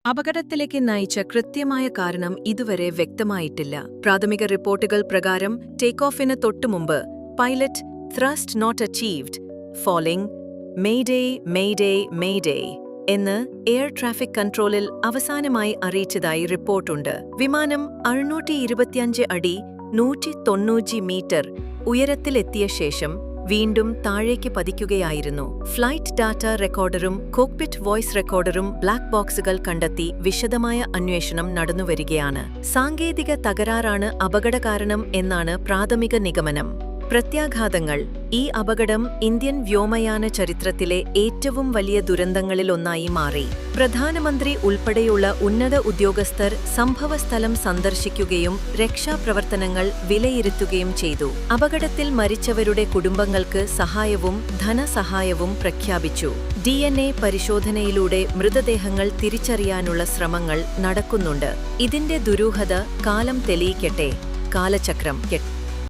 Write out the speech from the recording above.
അപകടത്തിലേക്ക് നയിച്ച കൃത്യമായ കാരണം ഇതുവരെ വ്യക്തമായിട്ടില്ല. പ്രാഥമിക റിപ്പോർട്ടുകൾ പ്രകാരം ടേക്ക് ഓഫിന് തൊട്ടുമുമ്പ് pilot thrust not achieved, falling, mayday mayday mayday എന്ന് എയർ ട്രാഫിക് കൺട്രോളിൽ അവസാനമായി അറിയിച്ചതായി റിപ്പോർട്ടുണ്ട്. വിമാനം 625 അടി 190 മീറ്റർ ഉയരത്തിലെത്തിയ ശേഷം വീണ്ടും താഴേക്ക് പതിക്കുകയായിരുന്നു. ഫ്ലൈറ്റ് ഡാറ്റ റെക്കോർഡറും കോക്പിറ്റ് വോയ്സ് റെക്കോർഡറും ബ്ലാക്ക് ബോക്സുകൾ കണ്ടെത്തി വിശദമായ അന്വേഷണം നടന്നുവരികയാണ്. സാങ്കേതിക തകരാറാണ് അപകടകാരണം എന്നാണ് പ്രാഥമിക നിഗമനം. പ്രത്യാഘാതങ്ങൾ: ഈ അപകടം ഇന്ത്യൻ വ്യോമയാന ചരിത്രത്തിലെ ഏറ്റവും വലിയ ദുരന്തങ്ങളിലൊന്നായി മാറി. പ്രധാനമന്ത്രി ഉൾപ്പെടെയുള്ള ഉന്നത ഉദ്യോഗസ്ഥർ സംഭവസ്ഥലം സന്ദർശിക്കുകയും രക്ഷാപ്രവർത്തനങ്ങൾ വിലയിരുത്തുകയും ചെയ്തു. അപകടത്തിൽ മരിച്ചവരുടെ കുടുംബങ്ങൾക്ക് സഹായവും ധനസഹായവും പ്രഖ്യാപിച്ചു. DNA പരിശോധനയിലൂടെ മൃതദേഹങ്ങൾ തിരിച്ചറിയാനുള്ള ശ്രമങ്ങൾ നടക്കുന്നുണ്ട്. ഇതിന്റെ ദുരൂഹത കാലം തെളിയിക്കട്ടെ. കാലചക്രം